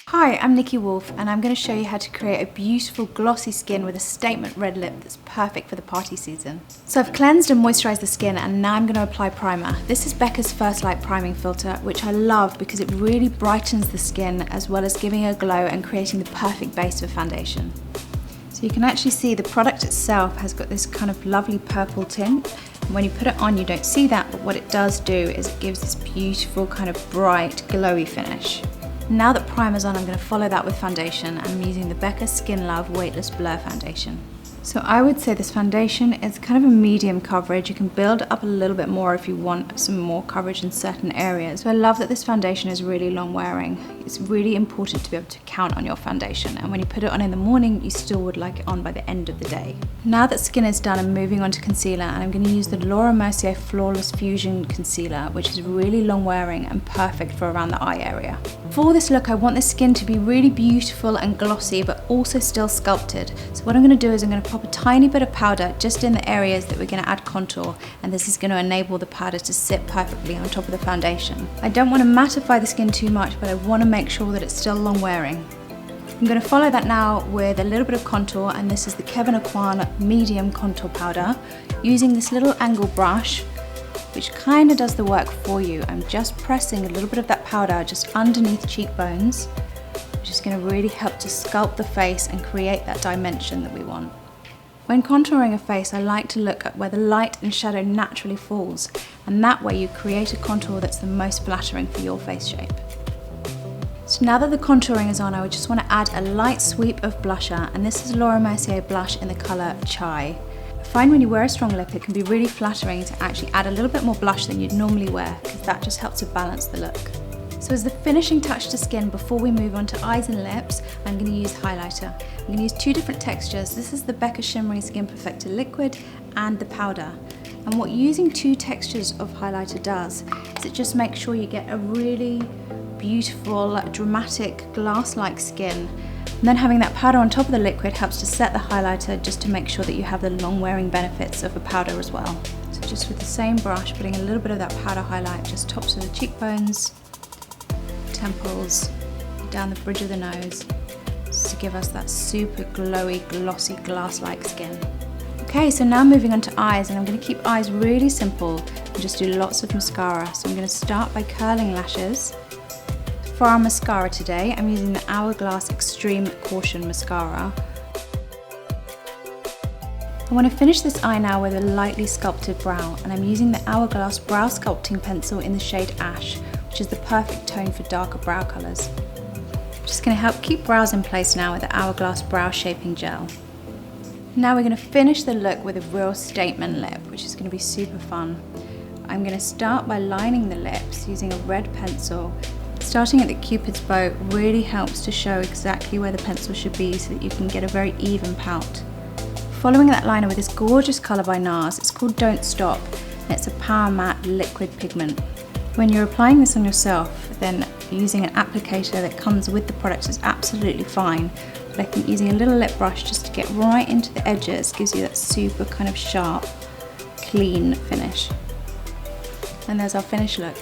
Hi, I'm Nikki Wolff and I'm going to show you how to create a beautiful glossy skin with a statement red lip that's perfect for the party season. So I've cleansed and moisturised the skin and now I'm going to apply primer. This is Becca's First Light Priming Filter, which I love because it really brightens the skin as well as giving a glow and creating the perfect base for foundation. So you can actually see the product itself has got this kind of lovely purple tint. And when you put it on you don't see that, but what it does do is it gives this beautiful kind of bright glowy finish. Now that primer's on, I'm going to follow that with foundation. I'm using the Becca Skin Love Weightless Blur Foundation. So I would say this foundation is kind of a medium coverage. You can build up a little bit more if you want some more coverage in certain areas. So I love that this foundation is really long wearing. It's really important to be able to count on your foundation, and when you put it on in the morning, you still would like it on by the end of the day. Now that skin is done, I'm moving on to concealer, and I'm going to use the Laura Mercier Flawless Fusion Concealer, which is really long wearing and perfect for around the eye area. For this look, I want the skin to be really beautiful and glossy, but also still sculpted. So what I'm going to do is I'm going to pop a tiny bit of powder just in the areas that we're going to add contour, and this is going to enable the powder to sit perfectly on top of the foundation. I don't want to mattify the skin too much, but I want to make sure that it's still long wearing. I'm going to follow that now with a little bit of contour, and this is the Kevyn Aucoin medium contour powder, using this little angle brush which kind of does the work for you. I'm just pressing a little bit of that powder just underneath cheekbones, which is going to really help to sculpt the face and create that dimension that we want. When contouring a face, I like to look at where the light and shadow naturally falls, and that way you create a contour that's the most flattering for your face shape. So now that the contouring is on, I would just want to add a light sweep of blusher, and this is Laura Mercier blush in the colour Chai. I find when you wear a strong lip, it can be really flattering to actually add a little bit more blush than you'd normally wear, because that just helps to balance the look. So as the finishing touch to skin, before we move on to eyes and lips, I'm going to use highlighter. I'm going to use two different textures. This is the Becca Shimmery Skin Perfector Liquid and the powder. And what using two textures of highlighter does is it just makes sure you get a really beautiful, dramatic, glass-like skin. And then having that powder on top of the liquid helps to set the highlighter, just to make sure that you have the long-wearing benefits of a powder as well. So just with the same brush, putting a little bit of that powder highlight just tops of the cheekbones, temples, down the bridge of the nose, just to give us that super glowy, glossy, glass-like skin. Okay, so now moving on to eyes, and I'm going to keep eyes really simple and just do lots of mascara. So I'm going to start by curling lashes. For our mascara today, I'm using the Hourglass Extreme Caution Mascara. I want to finish this eye now with a lightly sculpted brow, and I'm using the Hourglass Brow Sculpting Pencil in the shade Ash, which is the perfect tone for darker brow colours. I'm just going to help keep brows in place now with the Hourglass Brow Shaping Gel. Now we're going to finish the look with a real statement lip, which is going to be super fun. I'm going to start by lining the lips using a red pencil. Starting at the Cupid's bow really helps to show exactly where the pencil should be so that you can get a very even pout. Following that liner with this gorgeous colour by NARS, it's called Don't Stop, and it's a Power Matte liquid pigment. When you're applying this on yourself, then using an applicator that comes with the product is absolutely fine, but I think using a little lip brush just to get right into the edges gives you that super kind of sharp, clean finish. And there's our finished look.